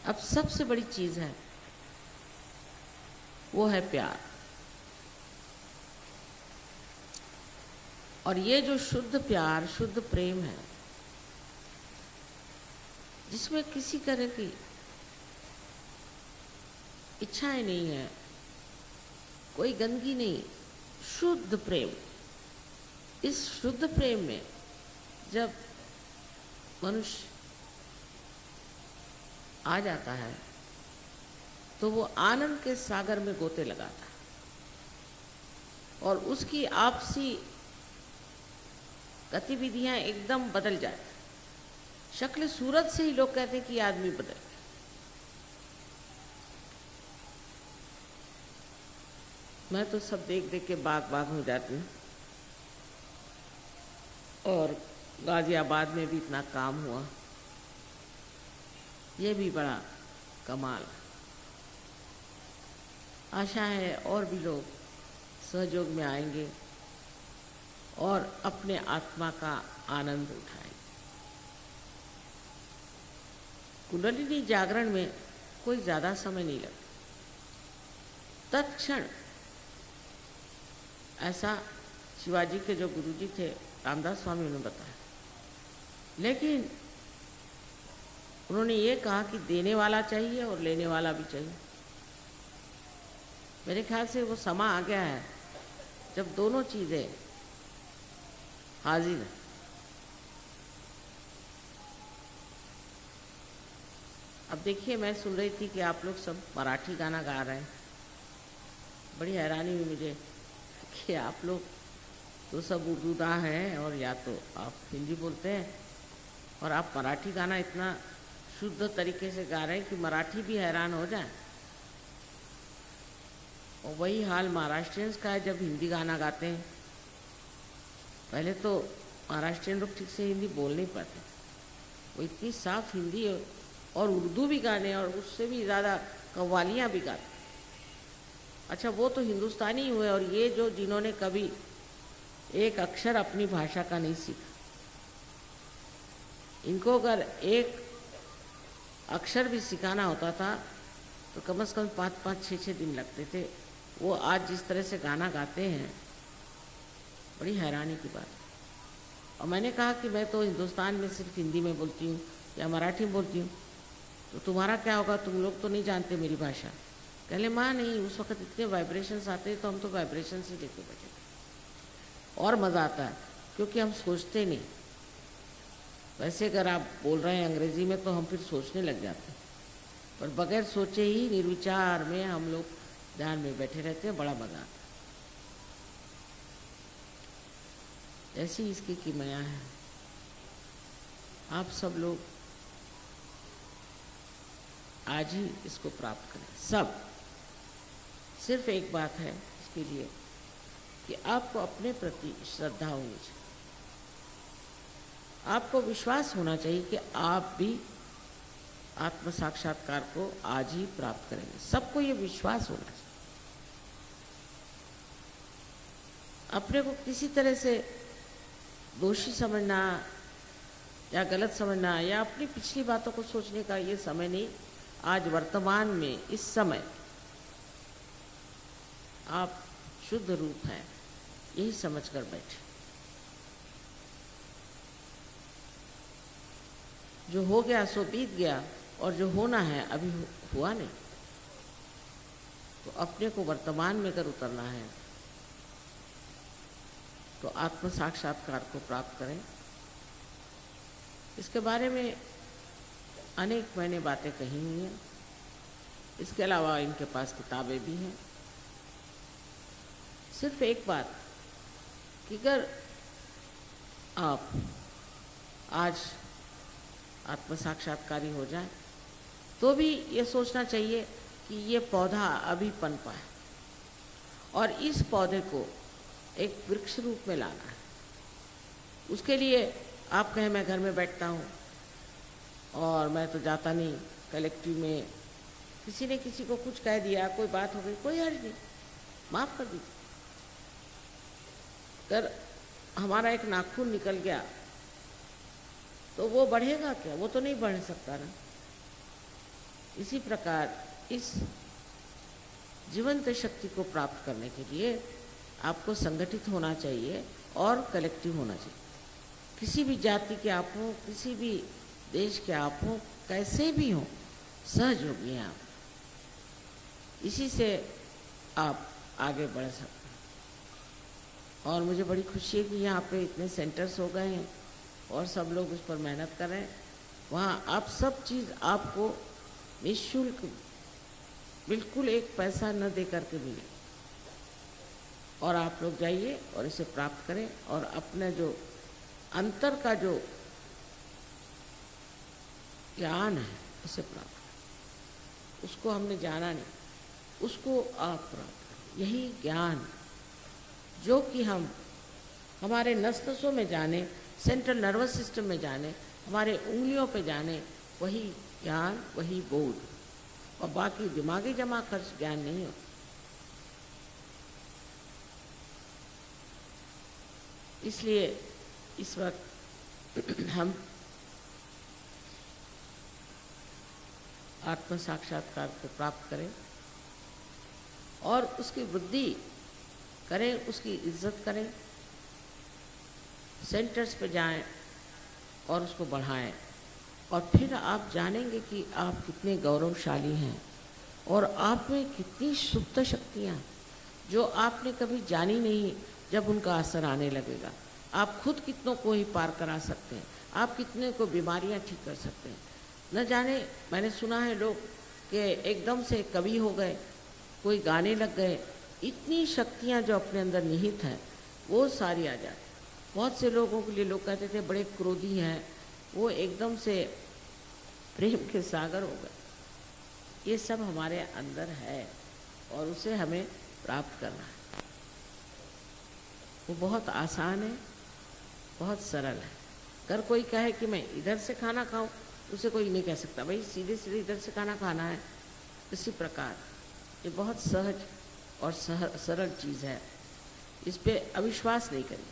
अब सबसे बड़ी चीज है वो है प्यार। और ये जो शुद्ध प्यार, शुद्ध प्रेम है, जिसमें किसी तरह की इच्छाएं नहीं है, कोई गंदगी नहीं, शुद्ध प्रेम। इस शुद्ध प्रेम में जब मनुष्य आ जाता है तो वो आनंद के सागर में गोते लगाता है और उसकी आपसी गतिविधियां एकदम बदल जाती। शक्ल सूरत से ही लोग कहते हैं कि आदमी बदल गया। मैं तो सब देख देख के बाग बाग हो जाती हूँ। और गाजियाबाद में भी इतना काम हुआ, ये भी बड़ा कमाल। आशा है और भी लोग सहयोग में आएंगे और अपने आत्मा का आनंद उठाएंगे। कुंडलिनी जागरण में कोई ज़्यादा समय नहीं लगता, तत्क्षण। ऐसा शिवाजी के जो गुरुजी थे रामदास स्वामी, उन्होंने बताया। लेकिन उन्होंने ये कहा कि देने वाला चाहिए और लेने वाला भी चाहिए। मेरे ख्याल से वो समा आ गया है जब दोनों चीज़ें हाजिर हैं। अब देखिए, मैं सुन रही थी कि आप लोग सब मराठी गाना गा रहे हैं। बड़ी हैरानी हुई मुझे कि आप लोग तो सब उर्दूदा हैं और या तो आप हिंदी बोलते हैं, और आप मराठी गाना इतना शुद्ध तरीके से गा रहे हैं कि मराठी भी हैरान हो जाए। और वही हाल महाराष्ट्रियंस का है जब हिंदी गाना गाते हैं। पहले तो महाराष्ट्रियन लोग ठीक से हिंदी बोल नहीं पाते, वो इतनी साफ हिंदी और उर्दू भी गाने, और उससे भी ज़्यादा कव्वालियाँ भी गाते। अच्छा, वो तो हिंदुस्तानी हुए, और ये जो जिन्होंने कभी एक अक्षर अपनी भाषा का नहीं सीखा, इनको अगर एक अक्षर भी सिखाना होता था तो कम से कम 5-5, 6-6 दिन लगते थे। वो आज जिस तरह से गाना गाते हैं, बड़ी हैरानी की बात। और मैंने कहा कि मैं तो हिंदुस्तान में सिर्फ हिंदी में बोलती हूँ या मराठी में बोलती हूँ, तो तुम्हारा क्या होगा, तुम लोग तो नहीं जानते मेरी भाषा। कहले माँ नहीं, उस वक्त इतने वाइब्रेशंस आते हैं तो हम तो वाइब्रेशंस ही लेके बैठे। और मज़ा आता है क्योंकि हम सोचते नहीं। वैसे अगर आप बोल रहे हैं अंग्रेज़ी में तो हम फिर सोचने लग जाते हैं, पर बगैर सोचे ही निर्विचार में हम लोग ध्यान में बैठे रहते हैं। बड़ा मज़ा आता है। ऐसी इसकी किमया है। आप सब लोग आज ही इसको प्राप्त करें। सब सिर्फ एक बात है इसके लिए कि आपको अपने प्रति श्रद्धा होनी चाहिए। आपको विश्वास होना चाहिए कि आप भी आत्म साक्षात्कार को आज ही प्राप्त करेंगे। सबको ये विश्वास होना चाहिए। अपने को किसी तरह से दोषी समझना या गलत समझना या अपनी पिछली बातों को सोचने का ये समय नहीं। आज वर्तमान में इस समय आप शुद्ध रूप हैं, यही समझकर बैठे। जो हो गया सो बीत गया, और जो होना है अभी हुआ नहीं। तो अपने को वर्तमान में अगर उतरना है तो आत्म साक्षात्कार को प्राप्त करें। इसके बारे में अनेक मैंने बातें कही हुई हैं। इसके अलावा इनके पास किताबें भी हैं। सिर्फ एक बात कि अगर आप आज आत्म साक्षात्कारी हो जाए तो भी ये सोचना चाहिए कि ये पौधा अभी पनपा है और इस पौधे को एक वृक्ष रूप में लाना है। उसके लिए आप कहें मैं घर में बैठता हूँ और मैं तो जाता नहीं कलेक्टिव में, किसी ने किसी को कुछ कह दिया, कोई बात हो गई, कोई हर्ज नहीं, माफ़ कर दीजिए। अगर हमारा एक नाखून निकल गया तो वो बढ़ेगा क्या? वो तो नहीं बढ़ सकता ना। इसी प्रकार इस जीवंत शक्ति को प्राप्त करने के लिए आपको संगठित होना चाहिए और कलेक्टिव होना चाहिए। किसी भी जाति के आप हों, किसी भी देश के आप हों, कैसे भी हों, सहयोगी हैं आप। इसी से आप आगे बढ़ सकते हैं। और मुझे बड़ी खुशी है कि यहाँ पे इतने सेंटर्स हो गए हैं और सब लोग उस पर मेहनत कर रहे हैं। वहाँ आप सब चीज़ आपको निःशुल्क, बिल्कुल एक पैसा न दे करके मिले, और आप लोग जाइए और इसे प्राप्त करें और अपने जो अंतर का जो ज्ञान है उसे प्राप्त करें। उसको हमने जाना नहीं, उसको आप प्राप्त करें। यही ज्ञान जो कि हम हमारे नसों में जाने, सेंट्रल नर्वस सिस्टम में जाने, हमारे उंगलियों पे जाने, वही ज्ञान, वही बोध, और बाकी दिमागी जमा खर्च ज्ञान नहीं होता। इसलिए इस वक्त हम आत्म साक्षात्कार को प्राप्त करें और उसकी वृद्धि करें, उसकी इज्जत करें, सेंटर्स पे जाएं और उसको बढ़ाएं, और फिर आप जानेंगे कि आप कितने गौरवशाली हैं और आप में कितनी सुप्त शक्तियाँ जो आपने कभी जानी नहीं। जब उनका असर आने लगेगा, आप खुद कितनों को ही पार करा सकते हैं, आप कितने को बीमारियां ठीक कर सकते हैं। न जाने, मैंने सुना है लोग कि एकदम से कवि हो गए, कोई गाने लग गए, इतनी शक्तियां जो अपने अंदर निहित हैं वो सारी आ जाती। बहुत से लोगों के लिए लोग कहते थे बड़े क्रोधी हैं, वो एकदम से प्रेम के सागर हो गए। ये सब हमारे अंदर है और उसे हमें प्राप्त करना है। वो बहुत आसान है, बहुत सरल है। अगर कोई कहे कि मैं इधर से खाना खाऊं, उसे कोई नहीं कह सकता भाई सीधे सीधे इधर से खाना खाना है। इसी प्रकार ये बहुत सहज और सरल चीज़ है, इस पे अविश्वास नहीं करें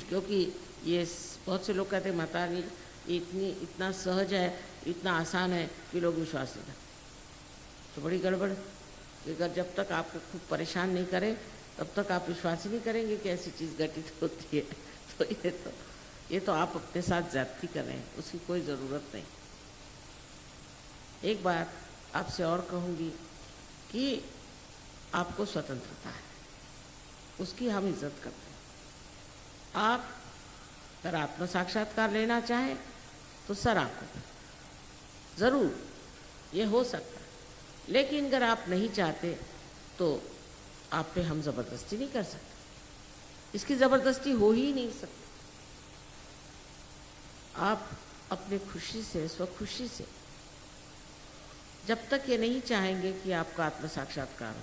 क्योंकि ये बहुत से लोग कहते हैं माता रानी इतना सहज है, इतना आसान है कि लोग विश्वास नहीं करते। तो बड़ी गड़बड़। अगर जब तक आपको खूब परेशान नहीं करें तब तक आप विश्वास ही नहीं करेंगे कि ऐसी चीज़ घटित होती है। तो ये तो आप अपने साथ ज्यादती कर रहे हैं, उसकी कोई ज़रूरत नहीं। एक बात आपसे और कहूँगी कि आपको स्वतंत्रता है, उसकी हम इज्जत करते हैं। आप अगर आत्म साक्षात्कार लेना चाहें तो सर आपको ज़रूर ये हो सकता है, लेकिन अगर आप नहीं चाहते तो आप पे हम ज़बरदस्ती नहीं कर सकते। इसकी ज़बरदस्ती हो ही नहीं सकती। आप अपने खुशी से, स्वखुशी से, जब तक ये नहीं चाहेंगे कि आपका आत्म साक्षात्कार हो,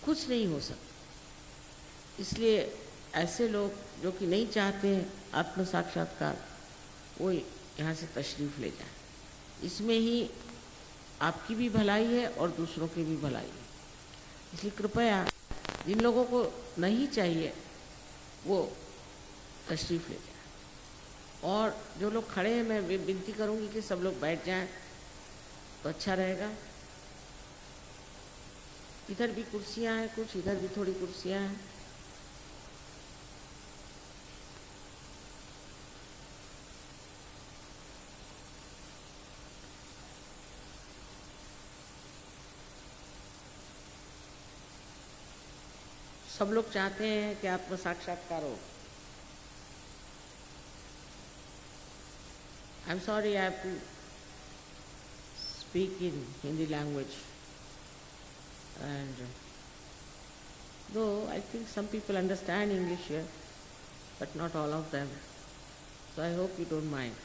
कुछ नहीं हो सकता। इसलिए ऐसे लोग जो कि नहीं चाहते हैं आत्म साक्षात्कार, वो यहाँ से तशरीफ़ ले जाएं। इसमें ही आपकी भी भलाई है और दूसरों की भी भलाई है। इसलिए कृपया जिन लोगों को नहीं चाहिए वो तशरीफ़ ले जाएं, और जो लोग खड़े हैं मैं विनती करूँगी कि सब लोग बैठ जाएं तो अच्छा रहेगा। इधर भी कुर्सियाँ हैं कुछ, इधर भी थोड़ी कुर्सियाँ हैं। सब लोग चाहते हैं कि आत्म साक्षात्कार हो। I'm sorry I have to speak in Hindi language, and though I think some people understand English here, but not all of them. So I hope you don't mind.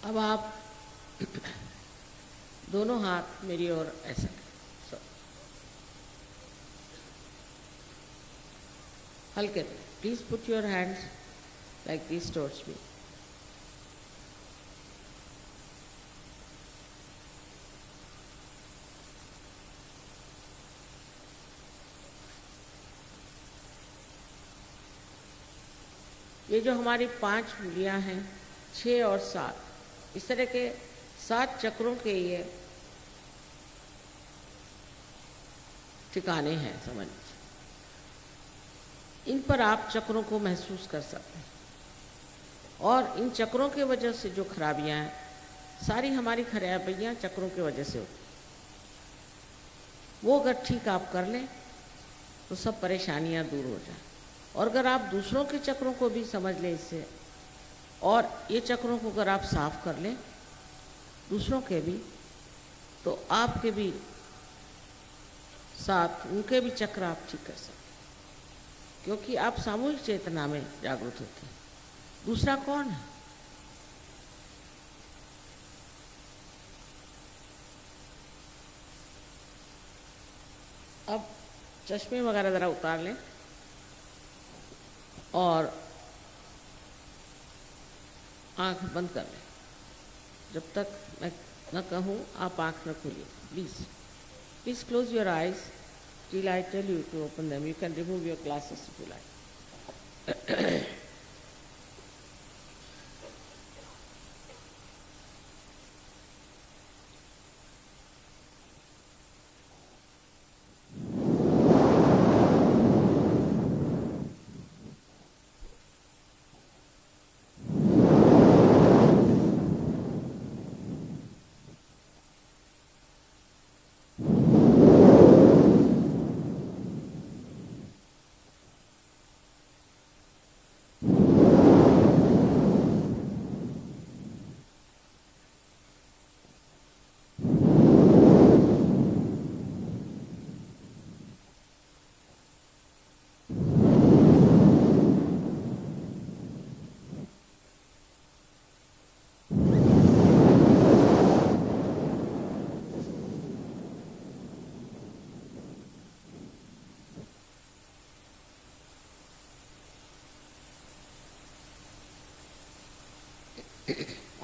अब आप दोनों हाथ मेरी ओर ऐसा so, हल्के please put your hands like this towards me. ये जो हमारी 5 उंगलियां हैं, 6 और 7, इस तरह के 7 चक्रों के ये ठिकाने हैं, समझ। इन पर आप चक्रों को महसूस कर सकते हैं और इन चक्रों के वजह से जो खराबियां हैं, सारी हमारी खराबियां चक्रों की वजह से होती। वो अगर ठीक आप कर लें तो सब परेशानियां दूर हो जाए। और अगर आप दूसरों के चक्रों को भी समझ लें इससे, और ये चक्रों को अगर आप साफ कर लें दूसरों के भी, तो आपके भी साथ उनके भी चक्र आप ठीक कर सकते, क्योंकि आप सामूहिक चेतना में जागृत होते हैं। दूसरा कौन है? अब चश्मे वगैरह ज़रा उतार लें और आंख बंद कर लें। जब तक मैं न कहूँ आप आंख न खोलिए, please close your eyes till I tell you to open them. You can remove your glasses if you like.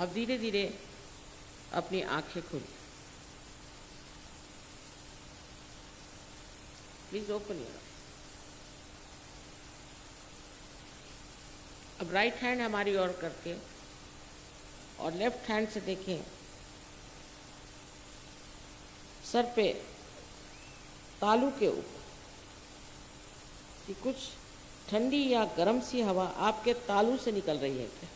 अब धीरे धीरे अपनी आंखें खोलिए। Please open your eyes. अब राइट हैंड हमारी ओर करके और लेफ्ट हैंड से देखें सर पे तालू के ऊपर कि कुछ ठंडी या गर्म सी हवा आपके तालू से निकल रही है क्या?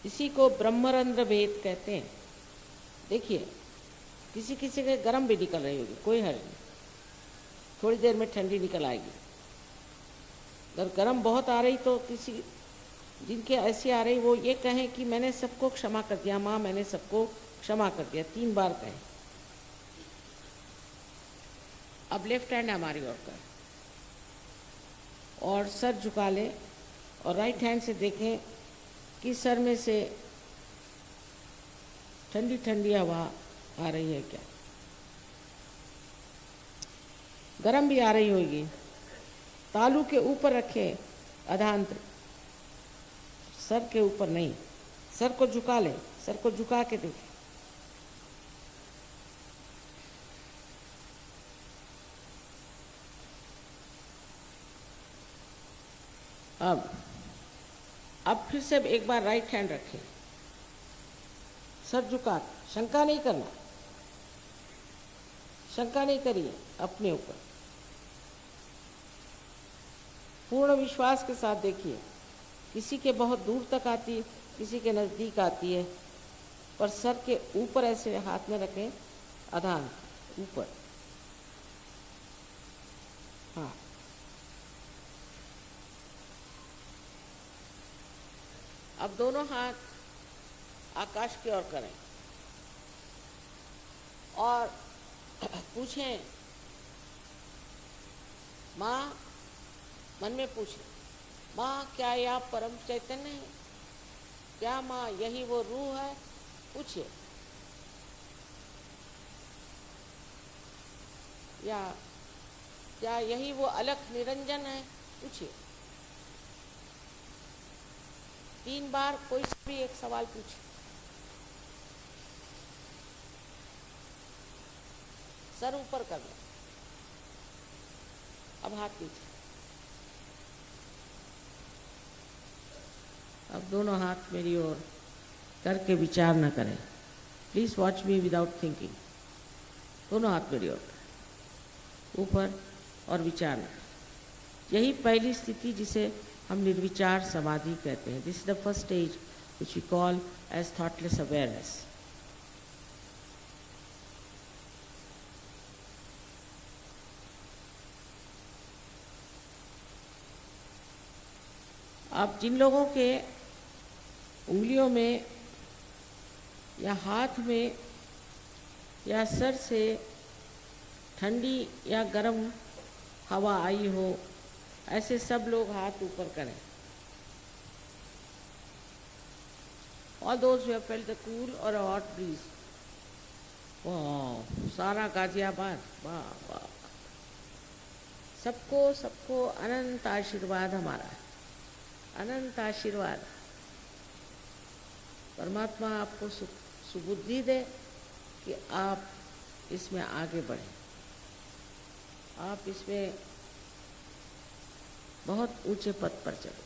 इसी को ब्रह्मरंध्र भेद कहते हैं। देखिए, किसी किसी के गर्म भी निकल रही होगी, कोई हर्ज नहीं, थोड़ी देर में ठंडी निकल आएगी। अगर गर्म बहुत आ रही तो किसी जिनके ऐसी आ रही वो ये कहें कि मैंने सबको क्षमा कर दिया, माँ मैंने सबको क्षमा कर दिया, 3 बार कहें। अब लेफ्ट हैंड हमारी ओर कर और सर झुका लें और राइट हैंड से देखें कि सर में से ठंडी ठंडी हवा आ रही है क्या? गर्म भी आ रही होगी। तालू के ऊपर रखें अधांत्र, सर के ऊपर नहीं। सर को झुका लें, सर को झुका के देखें। अब फिर से एक बार राइट हैंड रखें, सर झुका, शंका नहीं करना, शंका नहीं करिए अपने ऊपर, पूर्ण विश्वास के साथ देखिए। किसी के बहुत दूर तक आती है, किसी के नज़दीक आती है, पर सर के ऊपर ऐसे हाथ में रखें, आधान ऊपर। हाँ, अब दोनों हाथ आकाश की ओर करें और पूछें, माँ मन में पूछे, माँ क्या यह आप परम चैतन्य है? क्या माँ यही वो रूह है? पूछिए। या क्या यही वो अलख निरंजन है? पूछिए। 3 बार कोई भी एक सवाल पूछिए। सर ऊपर कर लो। अब हाथ नीचे। अब दोनों हाथ मेरी ओर करके विचार न करें। Please watch me without thinking. दोनों हाथ मेरी ओर ऊपर और विचार न। यही पहली स्थिति जिसे हम निर्विचार समाधि कहते हैं। This is the first stage which we call as thoughtless awareness. आप जिन लोगों के उंगलियों में या हाथ में या सर से ठंडी या गर्म हवा आई हो, ऐसे सब लोग हाथ ऊपर करें। All those who have felt the cool or a hot breeze. वाह, सारा गाजियाबाद, वाह वाह। सबको सबको अनंत आशीर्वाद हमारा, अनंत आशीर्वाद। परमात्मा आपको सुबुद्धि दे कि आप इसमें आगे बढ़ें, आप इसमें बहुत ऊंचे पद पर चले।